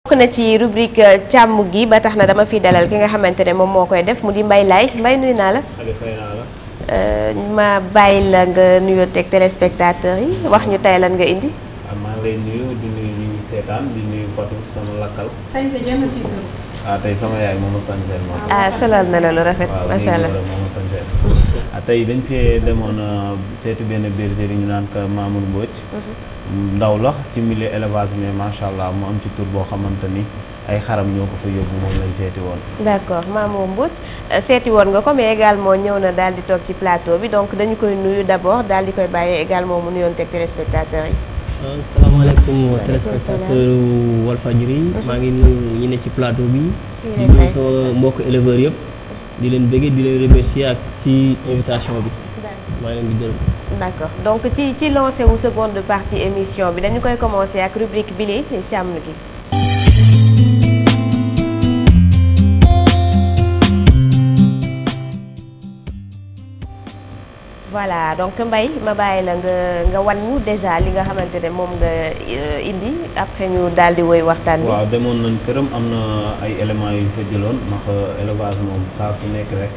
bokk na ci rubrique càmm gi ba tax na dama fi dalal ki nga xamante ne moom moo koy def mu di Mbaye Laye Mbaye nuyu naa la. ma bàyyi la nga nuyoo teg téléspectateurs yi wax ñu tey lan nga indi. maa ngi lay nuyu di nuyu ñu ngi seetaan di nuyu Fatou sama lakkal. sañse jënd ci tur. tey sama yaay moom a sañseel moom. solal na la lu rafet. macha allah waaw moom a sañseel. tey dañ fee demoon seeti benn bergerie ñu naan ko Mamour Mbodj. ndaw la ci milieu élevage mais macha allah mu am ci tur boo xamante ni ay xaram ñoo ko fa yóbbu moom lañ seeti woon. d'accord Mamour Mbodj seeti woon nga ko mais également ñëw na daal di toog ci plateau bi donc dañu koy nuyu d'abord daal di koy bàyyee également mu nuyoon teg téléspectateurs yi. asalaamaaleykum téléspectateur Walfadjri maa ngi nuyu ñi ne ci plateau bi. di nuyu sama mbokk éleveurs yëpp. di leen bëggee di leen remercier ak si invitation bi. maa ngi leen di gërëm. d'accord donc ci lancé wu seconde partie émission bi dañu koy commencer ak rubrique bi li càmm gi. voilà donc Mbaye ma bàyyi la nga wan ñu déjà li nga xamante ne moom nga indi après ñu daal di woy waxtaan bi. waaw demoon nañ këram am na ay éléments yu ñu fa jëloon ndax élevage moom saa su nekk rek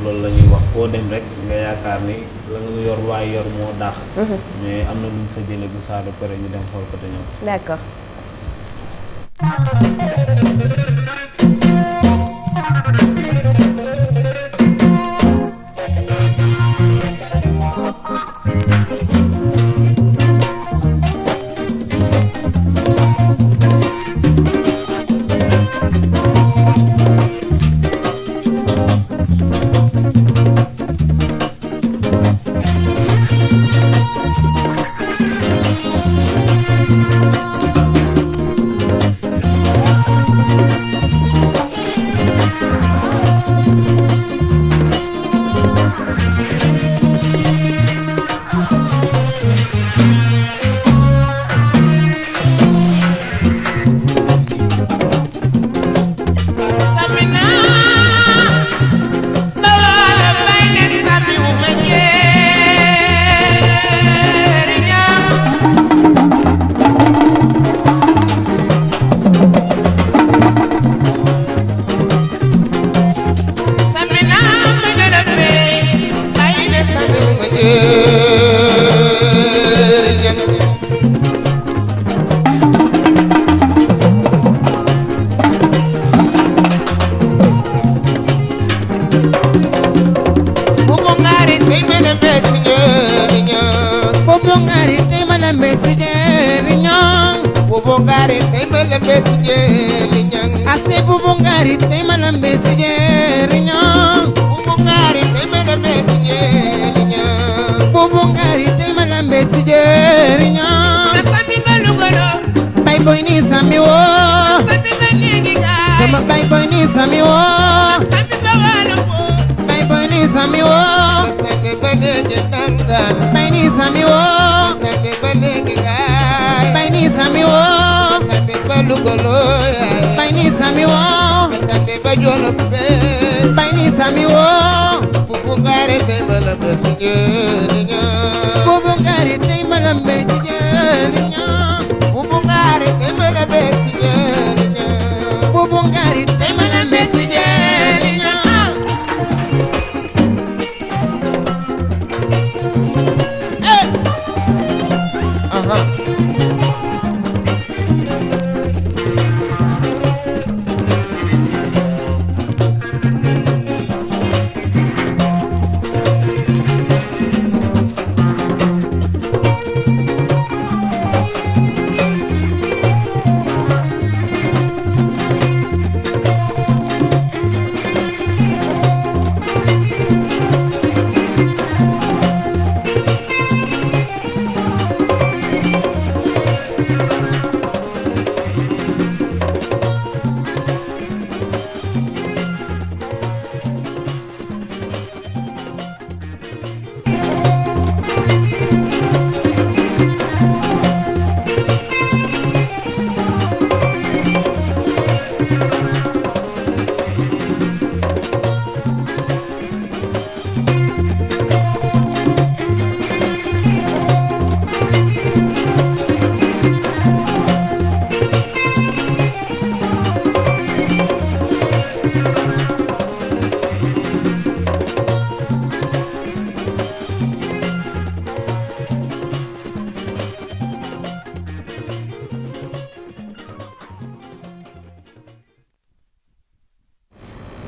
loolu la ñuy wax foo dem rek nga yaakaar ni la nga yor waaye yor moo daax. mais am na lu ñu fa jëlee bu saa ba pare ñu dem xool ko te ñëw. d'accord.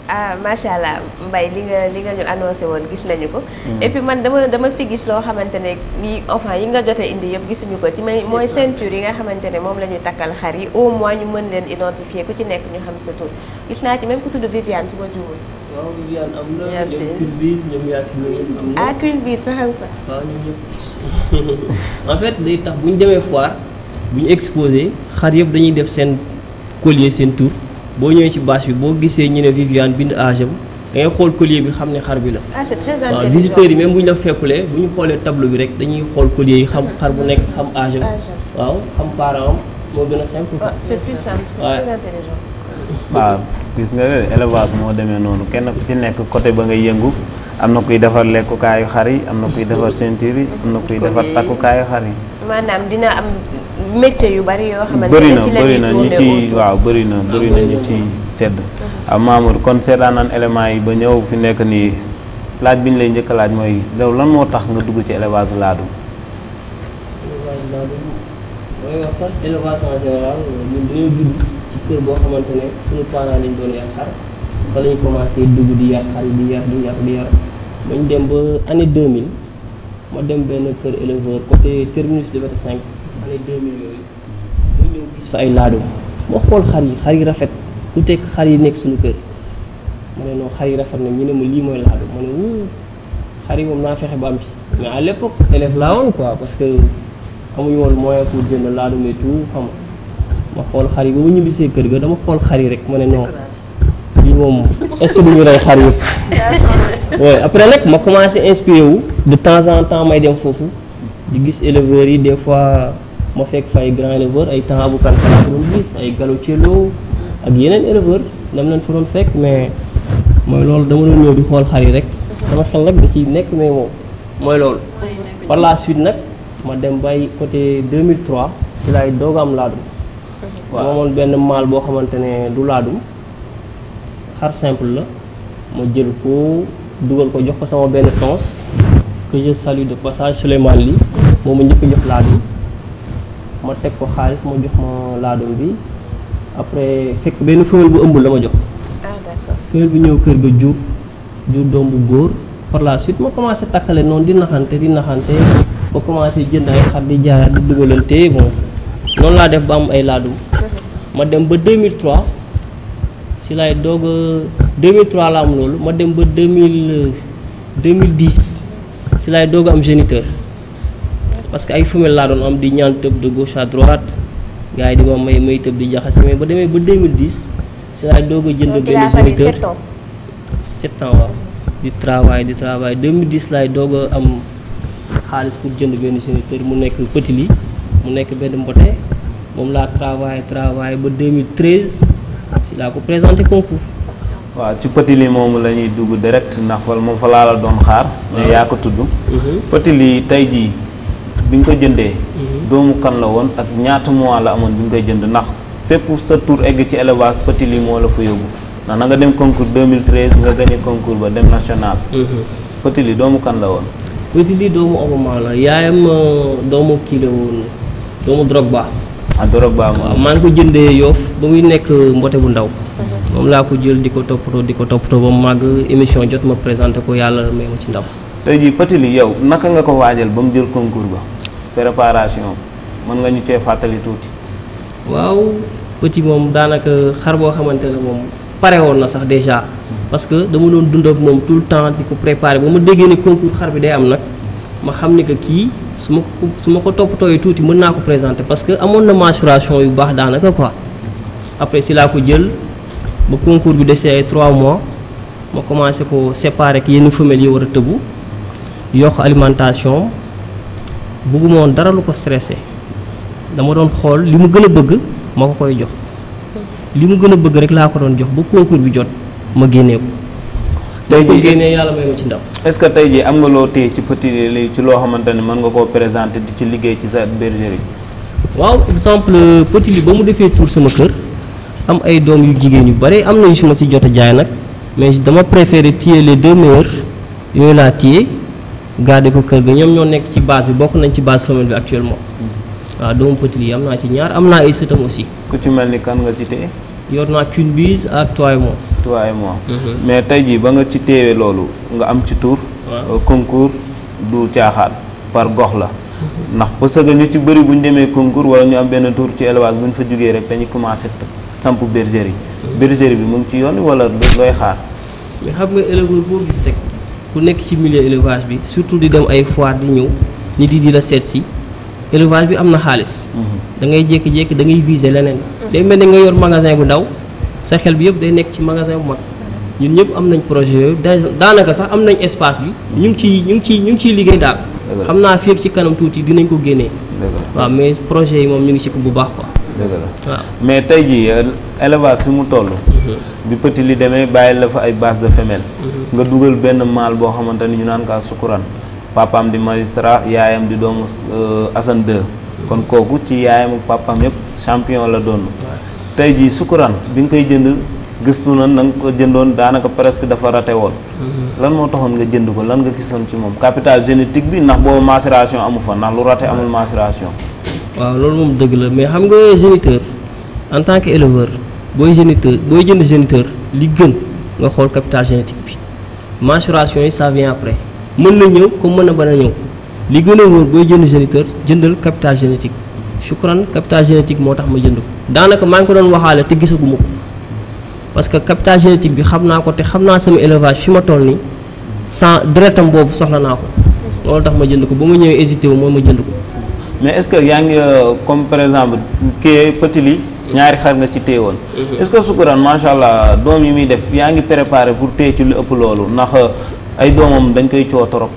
ah macha allah Mbaye li nga ñu annoncé woon gis nañu ko. et puis man dama fi gis loo xamante ne yi enfin yi nga jotee indi yëpp gisuñu ko ci mooy ceinture yi nga xamante ne moom la ñu takkal xar yi au moins ñu mën leen identifier ku ci nekk ñu xam sa tur gis naa ci même ku tudd Viviane su ma juumul. waaw Viviane am na ñoom Culbis ñoom Yacine am na. ah Culbis sax am fa. waaw ñun ñëpp en fait day tax bu ñu demee foire bu ñu exposé xar yëpp dañuy def seen collier seen tur. boo ñëwee ci bâche bi boo gisee ñu ne Viviane bind âge am da ngay xool collier bi xam ne xar bi la. ah c'est très intelligent waaw visiteurs yi même bu ñu la fekkulee bu ñu xoolee tableau bi rek dañuy xool collier yi xam xar bu nekk xam âge am. waaw xam parent am moo gën a simple. c'est plus simple c'est très intelligent. waaw gis nga élevage moo demee noonu kenn ku ci nekk côté ba ngay yëngu am na kuy defar lekkukaayu xar yi am na kuy defar ceinture yi am na kuy defar takkukaayu xar yi. maanaam dina am métier yu bari yoo xamante ne ci la bëri na ñu ci waaw bëri na ñu ci tedd. waaw Mamour kon seetaan naan éléments yi ba ñëw fi nekk nii laaj bi ñu lay njëkk a laaj mooy low lan moo tax nga dugg ci élevage laadum. élevage laadum mooy wax sax élevage en général ñun dañoo judd ci kër boo xamante ne suñu parents lañ doon yar xar fa lañ commencé dugg di yar xar yi di yar ba ñu dem ba année 2000 ma dem benn kër éleveur côté terminus Liberté 5 année 2000 yooyu ma ñëw gis fa ay laadum ma xool xar yi rafet ku tekk xar yi nekk suñu kër ma ne non xar yi rafet na ñu ne ma lii mooy laadum ma ne wuu xar yi moom naa fexe ba am ci mais à l'époque élève laa woon quoi parce que amuñu woon moyen pour jënd laadum et tout xam ma xool xar yi ba mu ñibbisee kër ga dama xool xar yi rek ma ne non lii moom est-ce que duñu rey xar yëpp ouais après nag ma commencé inspiré wu de temps en temps may dem foofu di gis éleveurs yi des fois ma fekk fa ay grand éleveurs ay temps bu kan laa ko doon gis ay Gallo Cello ak yeneen éleveurs dam leen fa doon fekk mais mooy loolu dama doon ñëw di xool xar yi rek sama xel nag da ciy nekk mais moom mooy loolu par la suite nag ma dem bay côté 2003 si laay doog am laadum waaw amoon benn maal boo xamante ne du laadum xar simple la ma jël ko dugal ko jox ko sama benn tons que je salue de passage Souleymane Ly moom ma njëkk a jox laadum ma teg ko xaalis ma jox ma laadum bi après fekk benn femelle bu ëmb la ma jox. ah d'accord femelle bi ñëw kër ga jur doom bu góor par la suite ma commencé takkale noonu di naxante ba commencé jënd ay xar di jaayaat di dugalante bon noonu laa def ba am ay laadum ma dem ba 2003 si laay doog a 2003 la am loolu ma dem ba 2010 si laay doog a am géniteur parce que ay femelle laa doon am di ñaan tëb de gauche à droite gars yi di ma may tëb di jaxase mais ba demee ba 2010 si laay doog a jënd benn géniteur 7 ans waaw di travail 2010 laay doog a am xaalis pour jënd benn géniteur mu nekk petit lit mu nekk benn mbote moom laa travail ba 2013 si laa ko présenté concours. waaw ci petit lit moomu la ñuy dugg direct ndax wala moom fa laa la doon xaar. mais yaa ko tudd. petit lit tey jii bi nga ko jëndee. doomu kan la woon ak ñaata mois la amoon bi nga koy jënd ndax fépp sa tour egg ci élevage petit lit moo la fa yóbbu ndax na nga dem concours 2013 nga gagné concours ba dem national. petit lit doomu kan la woon. petit lit doomu Obama la yaayam doomu kii la woon doomu Drogba. Drogba waaw maa ngi ko jëndee Yoff ba muy nekk mbote bu ndaw. moom laa ko jël di ko toppatoo ba mu màgg émission jot ma présenté ko yàlla may ma ci ndaw. tey jii petit lit yow naka nga ko waajal ba mu jël concours ba préparation mën nga ñu cee fàttali tuuti. waaw petit moom daanaka xar boo xamante ne moom pare woon na sax déjà parce que dama doon dund ak moom tout le temps di ko préparer ba ma déggee ne concours xar bi day am nag ma xam ni que kii su ma ko toppatooyee tuuti mën naa ko présenter parce que amoon na maturation yu baax daanaka quoi après si laa ko jël ba concours bi desee ay 3 mois ma commencé ko séparer ak yenn femelles yi war a tëbu yokk alimentation bëgguma woon dara lu ko stressé dama doon xool li mu gën a bëgg ma ko koy jox li mu gën a bëgg rek laa ko doon jox ba concours bi jot ma génnee ko. tey jii génnee yàlla may ma ci ndam. est-ce que tey jii am nga loo téye ci petit lit ci loo xamante ne mën nga koo présenter di ci liggéey ci sa bergerie. waaw exemple petit lit ba mu defee tour sama kër am ay doom yu jigéen yu bare am nañu su ma si jot a jaay nag mais dama préféré téye les 2 meilleurs yooyu laa téye garder ko kër ga ñoom ñoo nekk ci base bi bokk nañ ci base femelle bi actuellement. waaw doomu petit lit am naa ci ñaar am naa ay sëtam aussi. ku ci mel ni kan nga ci téye. yor naa Culbis ak Toy moom. toi et moi. mais tey jii ba nga ci téewee loolu nga am ci tour. concours du caaxaan par gox la. ndax parce que ñu ci bëri bu ñu demee concours wala ñu am benn tour ci élevage bu ñu fa jugee rek dañuy commencé samp bergerie. bergerie bi mu ngi ci yoon wala looy xaar. mais xam nga éleveur boo gis rek ku nekk ci milieu élevage bi surtout di dem ay foire di ñëw nit yi di la seet si élevage bi am na xaalis. da ngay jékki-jékki da ngay viser leneen. day mel ni nga yor magasin bu ndaw sa xel bi yëpp day nekk ci magasin bu mag ñun ñëpp am nañ projet yooyu daanaka sax am nañ espace bi ñu ngi ciy liggéey daal. xam naa fii ci kanam tuuti dinañ ko génnee. waaw mais projet yi moom ñu ngi ci ko bu baax quoi. dëgg la waaw mais tey jii élevage fi mu toll. bi petit li demee bàyyi la fa ay base de femelle. nga dugal benn mâle boo xamante ni ñu naan kaa Sukuran papaam di magistrat yaayam di doomu Assane 2 kon kooku ci yaayam ak papaam yëpp champion la doon. tey jii Sukuran bi nga koy jënd gëstu na nga ko jëndoon daanaka presque dafa raté woon. lan moo taxoon nga jënd ko lan nga gisoon ci moom capital génétique bi ndax boobu macération amu fa ndax lu raté amul macération. waaw loolu moom dëgg la mais xam nga géniteur en tant que éleveur booy jënd géniteur li gën nga xool capital génétique bi maturation yi ça vient après mën na ñëw comme mën na bañ a ñëw li gën a wóor booy jënd géniteur jëndal capital génétique Shukran capital génétique moo tax ma jënd ko daanaka maa ngi ko doon waxaale te gisaguma ko parce que capital génétique bi xam naa ko te xam naa sama élevage fi ma toll nii sans deretam boobu soxla naa ko loolu tax ma jënd ko ba ma ñëwee hésité wu mooy ma jënd ko. mais est-ce que yaa ngi comme par exemple kii petit li ñaari xar nga ci téye woon. est-ce que Sukuran macha allah doom yi muy def yaa ngi préparé pour téye ci lu ëpp loolu ndax ay doomam dañ koy coow trop.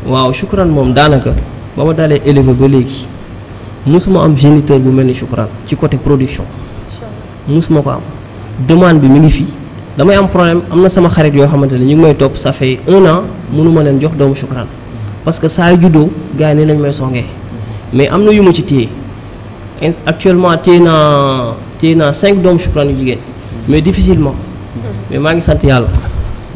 waaw Shukran moom daanaka ba ma dalee élevé ba léegi musuma am géniteur bu mel ni Shukran ci côté production musuma ko am demande bi mi ngi fi damay am problème am na sama xarit yoo xamante ne ñu ngi may topp ça fait 1 an mënuma leen jox doomu Shukran parce que saa yu juddoo gars yi ne nañ may songee mais am na yu ma ci téye actuellement téye naa 5 doomu Shukran yu jigéen mais difficilement mais maa ngi sant yàlla.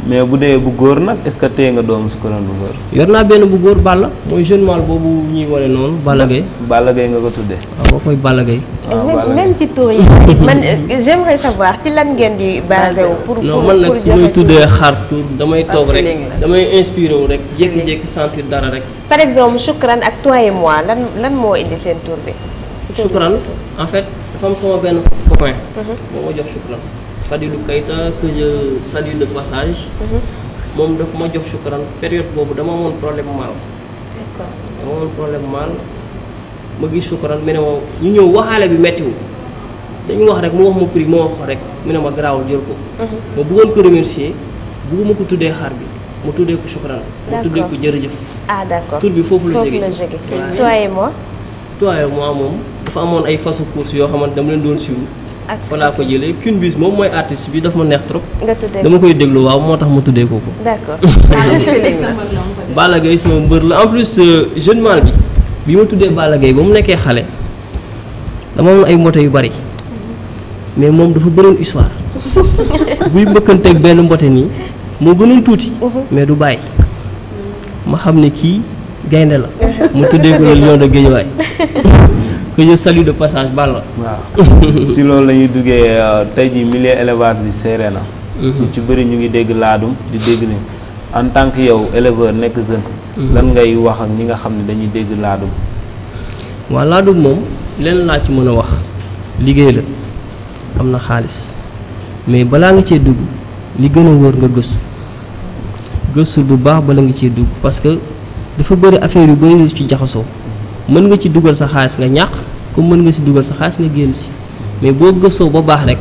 mais bu dee bu góor nag est-ce que téye nga doomu Sukuran bu góor. yor naa benn bu góor Balla mooy jeune mâle boobu ñuy wane noonu Balla Gaye. Balla Gaye nga ko tuddee. waaw boo koy Balla Gaye. même ci tour yi man j'aimerais savoir ci lan ngeen di basé wu. pour non man nag su may tuddee xar tour damay toog rek damay inspiré wu rek jékki-jékki sentir dara rek. par exemple Shukran ak toi et moi lan moo indi seen tour bi. Shukran en fait dafa am sama benn copain. moo ma jox Shukran. Fadilou Keita que je salue de passage. moom daf ma jox Shukran période boobu dama amoon problème mal. d'accord dama amoon problème mal ma gis Shukran mu ne ma ñu ñëw waxaale bi méttiwul dañu wax rek mu wax ma prix ma wax ko rek mu ne ma garaawul jël ko. ma bëggoon ko remercier bëgguma ko tuddee xar bi ma tuddee ko Shukran. ma tuddee ko jërëjëf. ah d'accord tur bi foofu la jógee toi et moi. toi et moi moom dafa amoon ay fasu course yoo xamante dama leen doon suivre. ak fa laa ko jëlee Queen Biz moom mooy artiste bi daf ma neex trop. nga tuddee dama koy déglu waaw moo tax ma tuddee ko ko. d'accord. Balla Gaye sama mbër la en plus jeune mâle bi ma tuddee Balla Gaye ba mu nekkee xale dama amoon ay mbote yu bari mais moom dafa bëroon histoire buy mbëkkanteeg benn mbote nii moo gënoon tuuti. mais du bàyyi ma xam ne kii gaynde la. mu tuddee ko le lion de Guédiawaye. que je salue de passage Balla. waaw ci loolu la ñuy duggee tey jii milieu élevage bi seere na. ñu ci bëri ñu ngi dégg laadum di dégg ni en tant que yow éleveur nekk jeune. lan ngay wax ak ñi nga xam ne dañuy dégg laadum. waaw laadum moom leen laa ci mën a wax liggéey la am na xaalis mais balaa nga cee dugg li gën a wóor nga gëstu bu baax bala nga cee dugg parce que dafa bëri affaire yu bëri lu ci jaxasoo. mën nga ci dugal sa xaalis nga ñàq comme mën nga ci dugal sa xaalis nga génn si mais boo gëstoo ba baax rek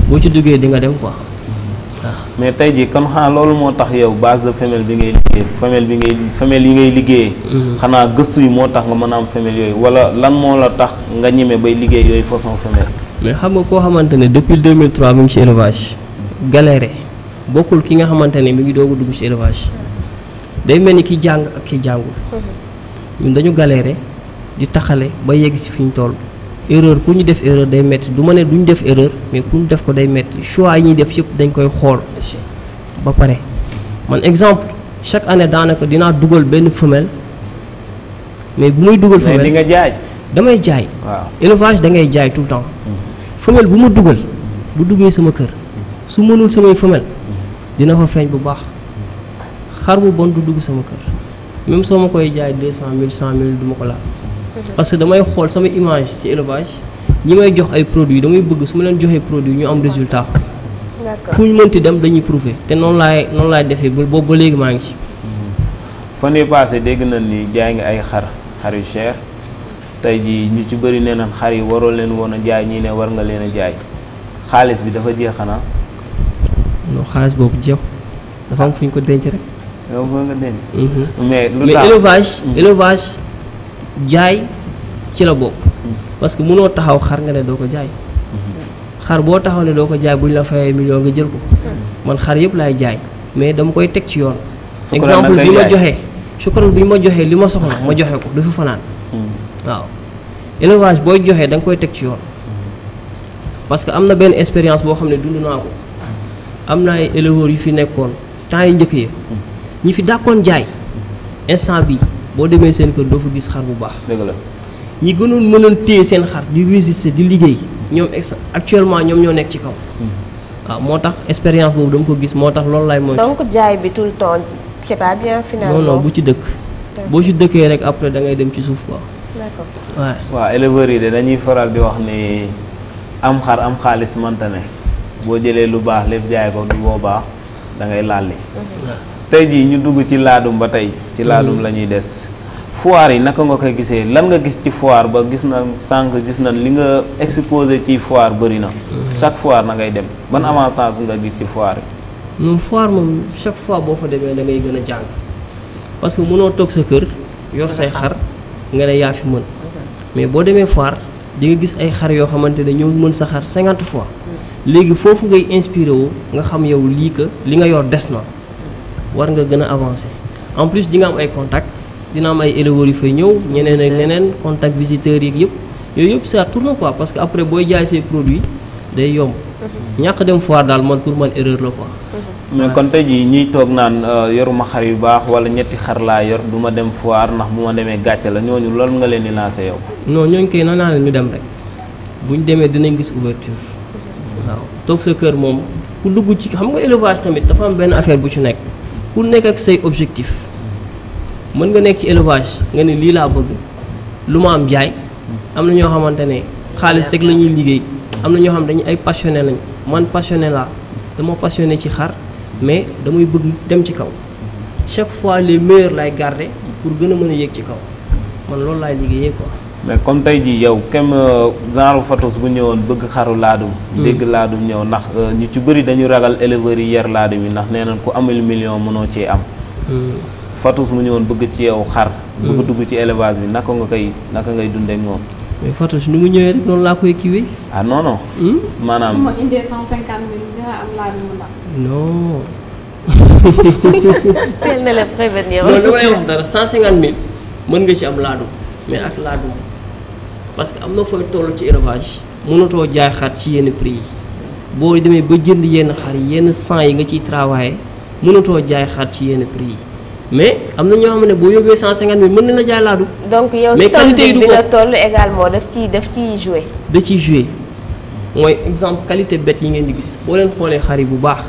boo ci duggee di nga dem quoi waaw. mais tey jii kon xanaa loolu moo tax yow base de femelle bi ngay liggéey femelle yi ngay liggéeyee. xanaa gëstu yi moo tax nga mën a am femelle yooyu wala lan moo la tax nga ñeme bay liggéey yooyu façon femelle. mais xam nga koo xamante ne depuis 2003 mi ngi ci élevage galéré bokkul ki nga xamante ne mi ngi doog a dugg ci élevage day mel ni ki jàng ak ki jàngul ñun dañu galéré. di taxale ba yegg si fi ñu toll erreur ku ñu def erreur day metti du ma ne duñ def erreur mais pour ñu def ko day metti choix yi ñuy def yëpp dañ koy xool ba pare man exemple chaque année daanaka dinaa dugal benn femelle mais bu muy dugal femelle mais di nga jaay. damay jaay. waaw élevage da ngay jaay tout le temps femelle bu ma dugal bu duggee sama kër su mënul samay femelle dina fa feeñ bu baax xar bu bon du dugg sama kër même soo ma koy jaay 200 000 100 000 du ma ko laal parce que damay xool sama image ci élevage ñi may jox ay produits damay bëgg su ma leen joxee produit ñu am résultat d'accord fu ñu mënti dem dañuy prouver te noonu laay defee boobu ba léegi maa ngi ci. fan yii passé dégg nañ ni jaay nga ay xar yu cher tey jii ñu ci bëri nee nañ xar yi waroo leen woon a jaay ñii ne war nga leen a jaay xaalis bi dafa jeex xanaa. non xaalis boobu jeex dafa am fu ñu ko denc rek. yow fa nga denc. mais lu tax élevage jaay ci la bokk. parce que mënoo taxaw xar nga ne doo ko jaay. xar boo taxaw ne doo ko jaay bu ñu la fayee million nga jël ko. man xar yëpp laay jaay mais dama koy teg ci yoon. exemple bi ma joxee sukkandiku bi ma joxee li ma soxla ma joxe ko du fi fanaan. waaw élevage booy joxee da nga koy teg ci yoon. parce que am na benn expérience boo xam ne dund naa ko am na ay éleveurs yu fi nekkoon temps yi njëkk yi ñi fi dàkkoon jaay instant bi boo demee seen kër doo fa gis xar bu baax. dëgg la ñi gënoon mënoon téye seen xar di résister di liggéey ñoom actuellement ñoom ñoo nekk ci kaw. waaw moo tax expérience boobu dama ko gis moo tax loolu laay moytu. donc jaay bi tout le temps c'est pas bien finalement. non bu ci dëkk. boo ci dëkkee rek après da ngay dem ci suuf quoi. d'accord waaw. waaw éleveurs yi de dañuy faral di wax ni am xar am xaalis mënta ne boo jëlee lu baax lépp jaay ko du boobaa da ngay lalli. tey jii ñu dugg ci laadum ba tey. ci laadum la ñuy des. foire yi naka nga koy gisee lan nga gis ci foire ba gis na sànq gis na li nga exposé ci foire bëri na. chaque foire na ngay dem ban avantage nga gis ci foire yi. moom foire moom chaque fois boo fa demee da ngay gën a jàng parce que mënoo toog sa kër yor say xar nga ne yaa fi mën mais boo demee foire di nga gis ay xar yoo xamante ne ñoo mën sa xar 50 fois léegi foofu ngay inspiré wu nga xam yow lii que li nga yor des na war nga gën a avancer en plus di nga am ay contact dina am ay éleveurs yu fay ñëw ñeneen ak ñeneen contact visiteurs yi yëpp yooyu yëpp ça tourne quoi parce que après booy jaay say produits day yomb ñàkk dem foire daal man pour man erreur la quoi. mais kon tey jii ñiy toog naan yoruma xar yu baax wala ñetti xar laa yor du ma dem foire ndax bu ma demee gàcce la ñooñu loolu nga leen di lancé yow. non ñooñu koy naa leen ñu dem rek bu ñu demee dinañ gis ouverture waaw toog sa kër moom ku dugg ci xam nga élevage tamit dafa am benn affaire bu ci nekk ku nekk ak say objectif mën nga nekk ci élevage nga ne lii laa bëgg lu ma am jaay am na ñoo xamante ne xaalis rek la ñuy liggéey am na ñoo xam dañu ay passionné lañ man passionné laa dama passionné ci xar mais damay bëgg dem ci kaw chaque fois les meilleurs lay garder pour gën a mën a yéeg ci kaw man loolu laay liggéeyee quoi. mais comme tey jii yow kem genre Fatos bu ñëwoon bëgg xaru laadum. dégg laadum ñëw ndax ñu ci bëri dañu ragal éleveurs yi yer laadum yi ndax nee nañ ku amul million mënoo cee am. Fatos mu ñëwoon bëgg ci yow xar. bëgg dugg ci élevage bi naka ngay dundee ak moom. mais Fatos ni mu ñëwee rek noonu laa koy kiiwee. ah non non. maanaam su ma indee 150 000 dina am laadum mu ndax. non. teel na la prévenir. non dama lay wax dara 150 000 mën nga ci am laadum mais ak laadum parce que am na fooy toll ci élevage mënatoo jaay xar ci yenn prix yi boo demee ba jënd yenn xar yi yenn sang yi nga ciy travailler mënatoo jaay xar ci yenn prix yi mais am na ñoo xam ne boo yóbbee 150 000 mën na la jaay laadum. donc yow mais qualité yi du bi ko nga toll également daf ciy joué. da ciy joué mooy exemple qualité bête yi ngeen di gis boo leen xoolee xar yi bu baax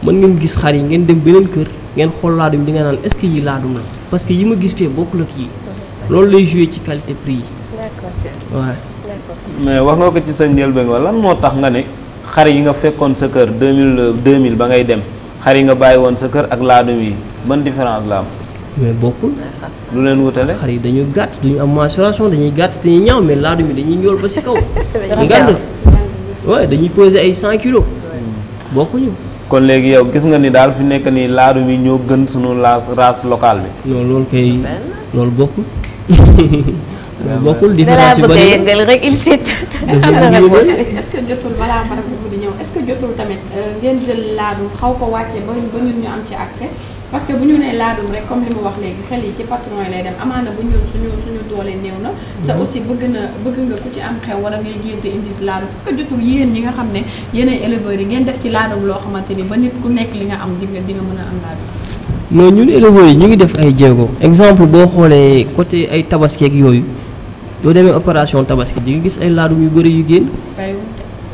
mën ngeen gis xar yi ngeen dem beneen kër ngeen xool laadum di nga naan est-ce que yi laadum la parce que yi ma gis fee bokkul ak yi loolu lay joué ci qualité prix yi. d'accord waaw. d'accord. mais wax nga ko ci sa njëlbéen nga lan moo tax nga ne xar yi nga fekkoon sa kër 2000 ba ngay dem xar yi nga bàyyi woon sa kër ak laadum yi ban différence la am. mais bokkul. lu leen wutale. xar yi dañu gàtt duñu am mensuration dañuy gàtt te ñuy ñaaw mais laadum yi dañuy ñool ba si kaw. ngand waaye dañuy peser ay 100 kilos. bokkuñu. kon léegi yow gis nga ni daal fi nekk nii laadum yi ñoo gën sunu race locale bi. non loolu kay loolu bokkul. loolu bokkul différence yu bëgg a bëri yëngal rek il s'est est-ce que jotul balaa mara boobu di ñëw est-ce que jotul tamit ngeen jël laadum xaw ko wàcce ba ñun ñu am ci accès parce que bu ñu nee laadum rek comme li mu wax léegi xel yi ci patron yi lay dem amaana bu ñun suñu doole néew na te aussi bëgg nga ku ci am xew wala ngay génte indi laadum est-ce que jotul yéen ñi nga xam ne yéenay éleveurs yi ngeen def ci laadum loo xamante ni ba nit ku nekk li nga am di nga mën a am laadum. non ñun éleveurs yi ñu ngi def ay jéego exemple boo xoolee côté ay tabaski ak yooyu doo demee opération tabaski di nga gis ay laadum yu bëri yu génn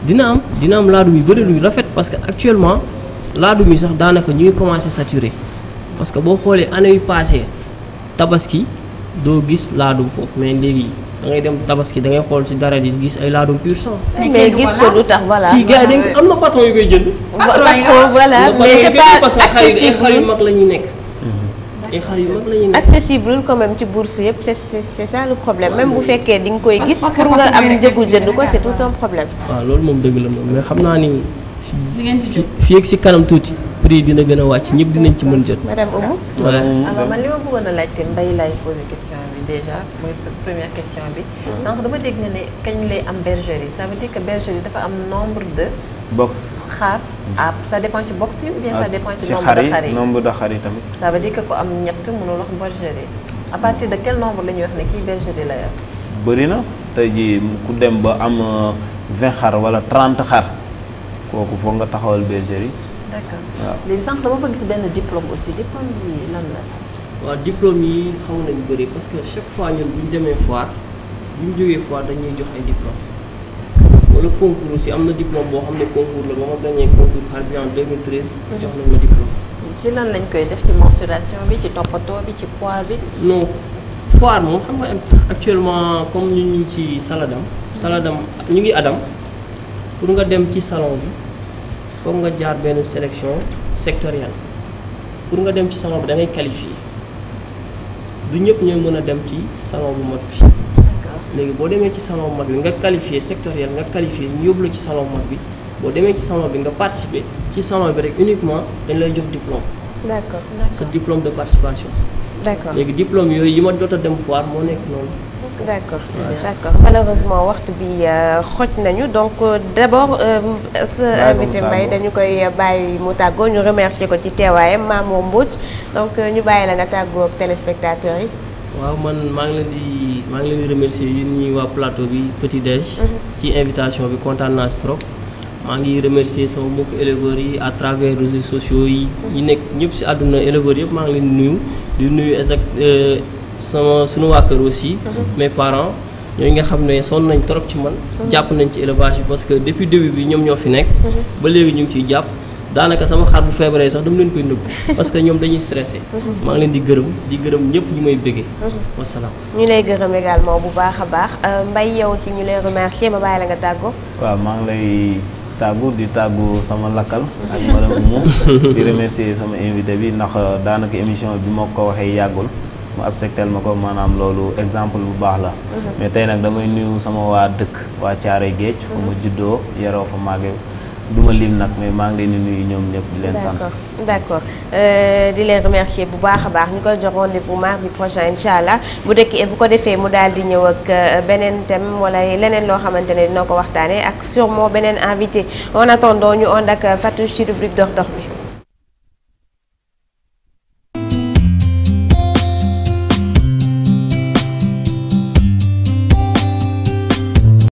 dina am laadum yu bëri luy rafet parce que actuellement laadum yi sax daanaka ñuy commencé saturé parce que boo xoolee année yu passé tabaski doo gis laadum foofu mais léegi da ngay dem tabaski da ngay xool ci dara di gis ay laadum pur sang. mais gis ko lu tax voilà. si gars yi dañ am na patron yu koy jënd. voilà mais c'est pas parce que xar yu mag la ñuy nekk. ay xar yu mag la ñuy nekk. accessible quand même ci bourse yëpp c'est ça le problème même bu fekkee di nga koy gis pour nga am njëgu jënd ko c'est tout un problème. waaw loolu moom dëgg la moom mais xam naa ni. di ngeen ci jóg fii ak si kanam tuuti prix dina gën a wàcc ñëpp dinañ ci mën jot. madame Oumou. alors man li ma bëggoon a laajte Mbaye laay posé question bi déjà mooy première question bi. sànq dama dégg ne kañ lay am bergerie ça veut dire que bergerie dafa am nombre de. box xar ça dépend ci box yi ou bien ça dépend ci nombre de xar yi nombre de xar yi tamit. ça veut dire que ku am ñett mënul wax bergerie à partir de quel nombre la ñuy wax ne kii bergerie la yor. bëri na tey jii ku dem ba am 20 xar wala 30 xar kooku foog nga taxawal bergerie. d'accord waaw léegi sànq dama fa gis benn diplôme aussi diplôme bi lan la. waaw diplôme yi xaw nañu bëri parce que chaque fois ñun bu ñu demee foire bu ñu jógee foire dañuy jox ay diplôme wala concours aussi am na diplôme boo xam ne concours la ba ma gagné concours xar bi en 2013. jox nañ ma diplôme. ci lan lañ koy def ci mensuration bi ci toppatoo bi ci poids bi. non foire moom xam nga actuellement comme ñu ngi ci Saladam ñu ngi Adam pour nga dem ci salon bi foog nga jaar benn sélection sectorielle pour nga dem ci salon bi da ngay qualifier du ñëpp ñooy mën a dem ci salon bu mag bi. léegi boo demee ci salon bu mag bi nga qualifier sectoriel nga qualifier ñu yóbbu la ci salon bu mag bi boo demee ci salon bi nga participer ci salon bi rek uniquement dañ lay jox diplôme. d'accord sa diplôme de participation. d'accord léegi diplôme yooyu yi ma jot a dem foire moo nekk noonu. d'accord malheureusement waxtu bi xoj nañu donc d'abord sa invité Mbaye dañu koy bàyyi mu tàggoo ñu remercier ko ci teewaayam Mamo Mbodj donc ñu bàyyi la nga tàggoo ak téléspectateurs yi. waaw man maa ngi leen di remercier yéen ñi waa plateau bi Petit Déj. ci invitation bi kontaan naa si trop. maa ngi remercier sama mbokku éleveurs yi à travers réseaux sociaux yi. ñi nekk ñëpp si àdduna éleveurs yëpp maa ngi leen di nuyu sunu waa kër aussi. mes parents ñooñu nga xam ne sonn nañ trop ci man. jàpp nañ ci élevage bi parce que depuis début bi ñoom ñoo fi nekk. ba léegi ñu ngi ciy jàpp. daanaka sama xar bu feebaree sax dama leen koy nëbb parce que ñoom dañuy stressé. maa ngi leen di gërëm ñëpp ñu may bëggee. wasalaam. ñu lay gërëm également bu baax a baax Mbaye yow aussi ñu lay remercier ma bàyyi la nga tàggoo. waaw maa ngi lay tàggu sama lakkal ak madame Oumou di remercier sama invité bi ndax daanaka émission bi moo ko waxee yàggul mu accepté ma ko maanaam loolu exemple bu baax la. mais tey nag damay nuyu sama waa dëkk waa Caaroy Géej. fu ma juddoo yaroo fa màggee. duma lim nag mais maa ngi leen di nuyu ñoom ñëpp di leen sant. d'accord di leen remercier bu baax a baax ñu koy jox rendez-vous mardi prochain incha allah bu ko defee mu daal di ñëw ak beneen thème wala leneen loo xamante ne dina ko waxtaanee ak sûrement beneen invité en attendant ñu ànd ak Fatou ci rubrique dox dox bi.